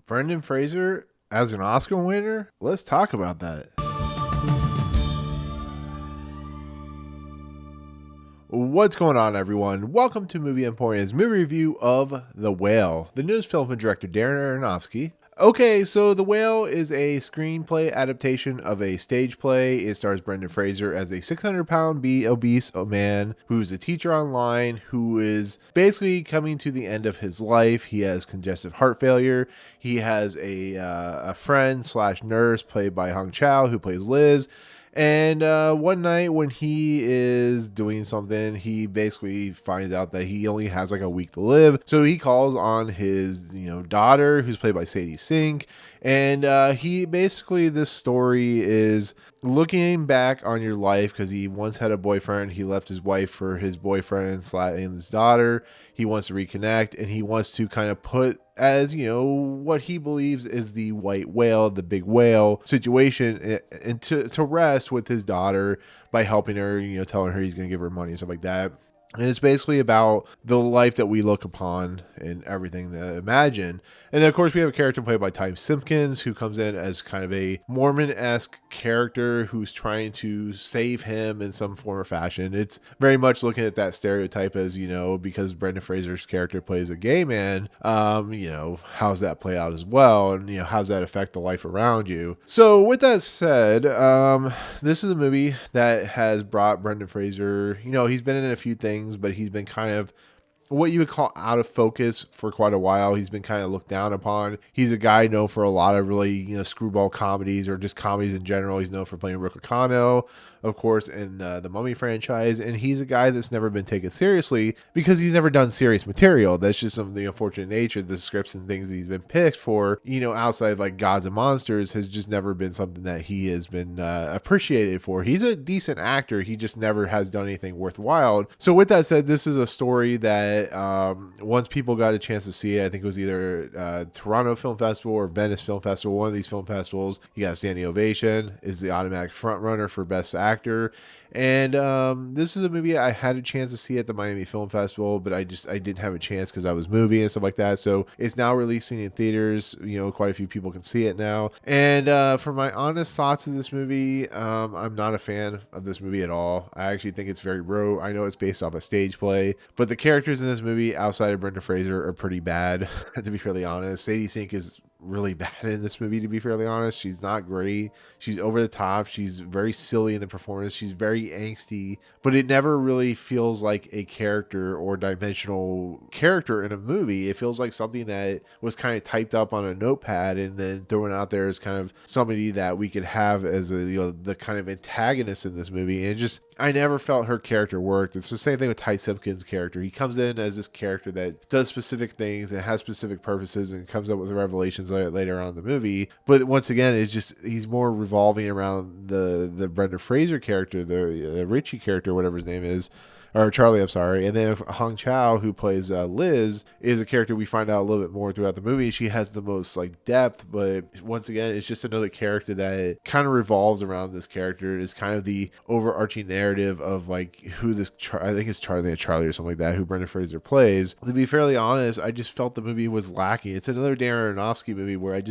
Brendan Fraser as an Oscar winner? Let's talk about that. What's going on, everyone? Welcome to Movie Emporium's movie review of The Whale, the newest film from director Darren Aronofsky. Okay, so The Whale is a screenplay adaptation of a stage play. It stars Brendan Fraser as a 600-pound obese man who's a teacher online who is basically coming to the end of his life. He has congestive heart failure. He has a friend slash nurse played by Chau, who plays Liz. And one night when he is doing something, he basically finds out that he only has like a week to live. So he calls on his, daughter, who's played by Sadie. And he basically, this story is looking back on your life because he once had a boyfriend. He left his wife for his boyfriend and his daughter. He wants to reconnect, and he wants to kind of put as, what he believes is the white whale, the big whale situation, and to rest with his daughter by helping her, telling her he's going to give her money and stuff like that. And it's basically about the life that we look upon and everything that imagine. And then, of course, we have a character played by Simpkins, who comes in as kind of a Mormon-esque character who's trying to save him in some form or fashion. It's very much looking at that stereotype as, because Brendan Fraser's character plays a gay man, how's that play out as well? And, how's that affect the life around you? So with that said, this is a movie that has brought Brendan Fraser, he's been in a few things, but he's been kind of what you would call out of focus for quite a while. He's been kind of looked down upon. He's a guy known for a lot of really, screwball comedies or just comedies in general. He's known for playing Rick Ocano, of course, in the Mummy franchise. And he's a guy that's never been taken seriously because he's never done serious material. That's just some of the unfortunate nature. The scripts and things he's been picked for, outside of like Gods and Monsters, has just never been something that he has been appreciated for. He's a decent actor. He just never has done anything worthwhile. So with that said, this is a story that once people got a chance to see it, I think it was either Toronto Film Festival or Venice Film Festival, one of these film festivals, you got a standing ovation, is the automatic front runner for Best Actor. And this is a movie I had a chance to see at the Miami Film Festival, but I didn't have a chance because I was moving and stuff like that. So it's now releasing in theaters. Quite a few people can see it now. And for my honest thoughts of this movie, I'm not a fan of this movie at all. I actually think it's very rote. I know it's based off a stage play, but the characters in this movie outside of Brendan Fraser are pretty bad, to be fairly honest. Sadie is really bad in this movie, to be fairly honest. She's not great. She's over the top. She's very silly in the performance. She's very angsty, but it never really feels like a character or dimensional character in a movie. It feels like something that was kind of typed up on a notepad and then thrown out there as kind of somebody that we could have as the kind of antagonist in this movie. And I never felt her character worked. It's the same thing with Simpkins' character. He comes in as this character that does specific things and has specific purposes and comes up with revelations later on in the movie. But once again, he's more revolving around the Brendan Fraser character, the Richie character, whatever his name is, or Charlie, I'm sorry. And then Chau, who plays Liz, is a character we find out a little bit more throughout the movie. She has the most depth, but once again, it's just another character that kind of revolves around this character. It's kind of the overarching narrative of who this, I think it's Charlie or something like that, who Brendan Fraser plays. To be fairly honest, I just felt the movie was lacking. It's another Darren Aronofsky movie where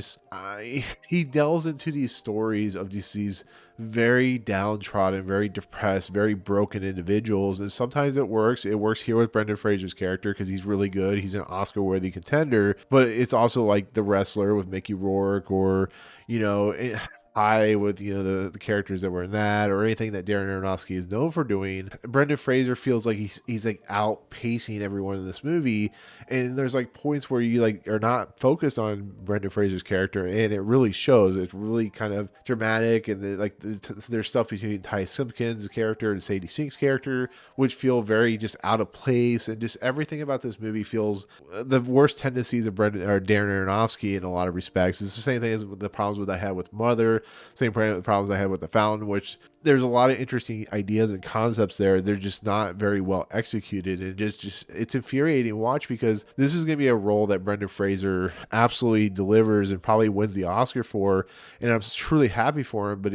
he delves into these stories of these very downtrodden, very depressed, very broken individuals, and sometimes it works. It works here with Brendan Fraser's character because he's really good. He's an Oscar-worthy contender, but it's also like The Wrestler with Mickey Rourke, or with the characters that were in that, or anything that Darren Aronofsky is known for doing. Brendan Fraser feels like he's outpacing everyone in this movie, and there's points where you are not focused on Brendan Fraser's character, and it really shows. It's really kind of dramatic, and there's stuff between Simpkins' character and Sadie Sink's character which feel very just out of place, and just everything about this movie feels the worst tendencies of Darren Aronofsky in a lot of respects. It's the same thing as the problems I had with Mother. Same problems I had with The Fountain, which there's a lot of interesting ideas and concepts there. They're just not very well executed. And it's infuriating to watch, because this is going to be a role that Brendan Fraser absolutely delivers and probably wins the Oscar for. And I'm truly happy for him. But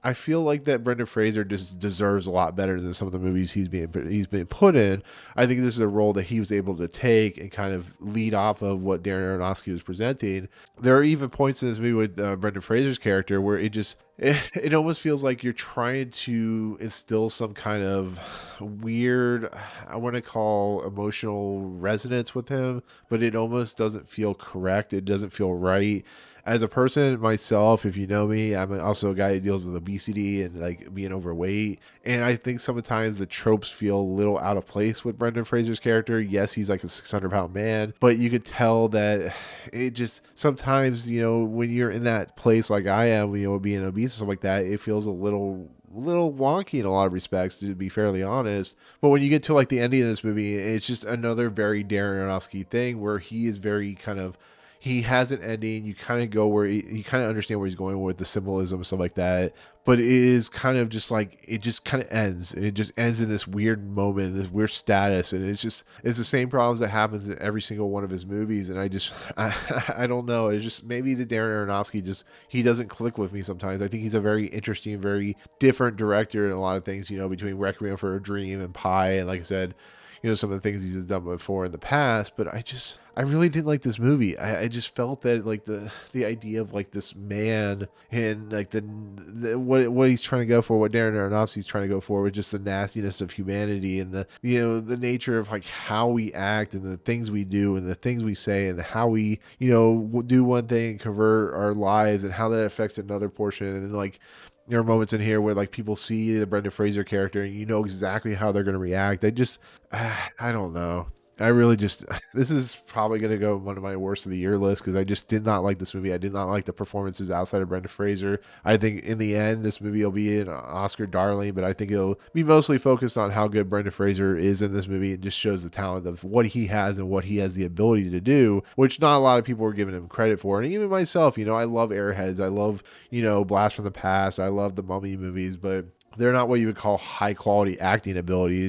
I feel like that Brendan Fraser just deserves a lot better than some of the movies he's been put in. I think this is a role that he was able to take and kind of lead off of what Darren Aronofsky was presenting. There are even points in this movie with Brendan Fraser's character where it almost feels like you're trying to instill some kind of weird, I want to call emotional resonance with him, but it almost doesn't feel correct. It doesn't feel right. As a person myself, if you know me, I'm also a guy that deals with obesity and like being overweight. And I think sometimes the tropes feel a little out of place with Brendan Fraser's character. Yes, he's like a 600-pound man, but you could tell that it just sometimes, when you're in that place like I am, being obese or something like that, it feels a little wonky in a lot of respects, to be fairly honest. But when you get to like the ending of this movie, it's just another very Darren Aronofsky thing where he is very he has an ending. You kind of go where you kind of understand where he's going with the symbolism and stuff like that. But it is kind of just like, it just kind of ends. It just ends in this weird moment, this weird status. And it's the same problems that happens in every single one of his movies. And I don't know. It's just maybe the Darren Aronofsky he doesn't click with me sometimes. I think he's a very interesting, very different director in a lot of things, between Requiem for a Dream and Pi. And like I said, some of the things he's done before in the past, but I really didn't like this movie. I just felt that like the idea of like this man and like the what he's trying to go for, what Darren Aronofsky's trying to go for, with just the nastiness of humanity and the nature of like how we act and the things we do and the things we say and how we do one thing and convert our lives and how that affects another portion. And then like, there are moments in here where like people see the Brendan Fraser character and exactly how they're going to react. I don't know. This is probably going to go one of my worst of the year list, because I just did not like this movie. I did not like the performances outside of Brendan Fraser. I think in the end, this movie will be an Oscar darling, but I think it'll be mostly focused on how good Brendan Fraser is in this movie. It just shows the talent of what he has and what he has the ability to do, which not a lot of people are giving him credit for. And even myself, I love Airheads. I love, Blast from the Past. I love the Mummy movies, but they're not what you would call high quality acting ability.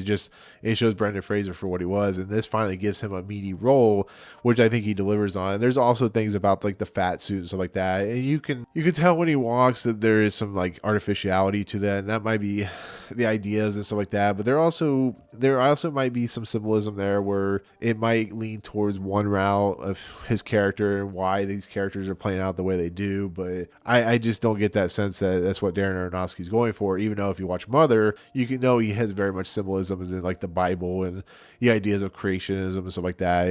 It shows Brendan Fraser for what he was, and this finally gives him a meaty role, which I think he delivers on. And there's also things about like the fat suit and stuff like that, and you can tell when he walks that there is some like artificiality to that, and that might be the ideas and stuff like that. But there also might be some symbolism there where it might lean towards one route of his character and why these characters are playing out the way they do. But I just don't get that sense that that's what Darren Aronofsky's going for, even though if you watch Mother, you can know he has very much symbolism in like the Bible and the ideas of creationism and stuff like that.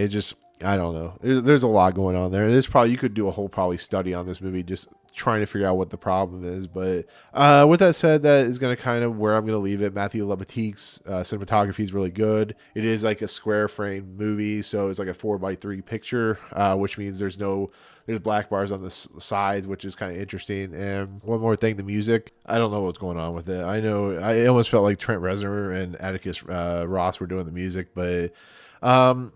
I don't know. There's a lot going on there. You could do a whole probably study on this movie, just trying to figure out what the problem is. But with that said, that is going to kind of where I'm going to leave it. Matthew Lebatique's cinematography is really good. It is like a square frame movie, so it's like a 4:3 picture, which means there's black bars on the sides, which is kind of interesting. And one more thing, the music, I don't know what's going on with it. I almost felt like Trent Reznor and Atticus Ross were doing the music, but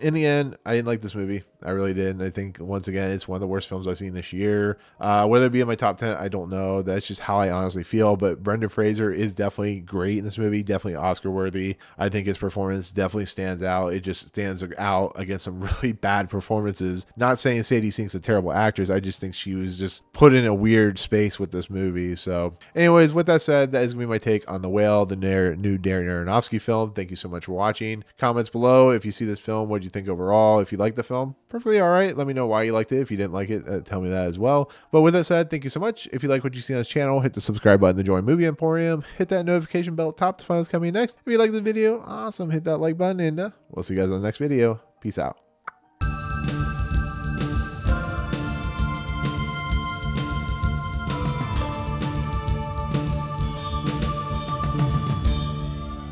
in the end, I didn't like this movie. I really did. And I think, once again, it's one of the worst films I've seen this year. Whether it be in my top 10, I don't know. That's just how I honestly feel. But Brendan Fraser is definitely great in this movie, definitely Oscar worthy. I think his performance definitely stands out. It just stands out against some really bad performances. Not saying Sadie Sink's a terrible actress. I just think she was just put in a weird space with this movie. So anyways, with that said, that is going to be my take on The Whale, the new Darren Aronofsky film. Thank you so much for watching. Comments below if you see this film, what do you think overall? If you like the film, perfectly all right. Let me know why you liked it. If you didn't like it, tell me that as well. But with that said, thank you so much. If you like what you see on this channel, hit the subscribe button to join Movie Emporium. Hit that notification bell at the top to find what's coming next. If you like the video, awesome. Hit that like button, and we'll see you guys on the next video. Peace out.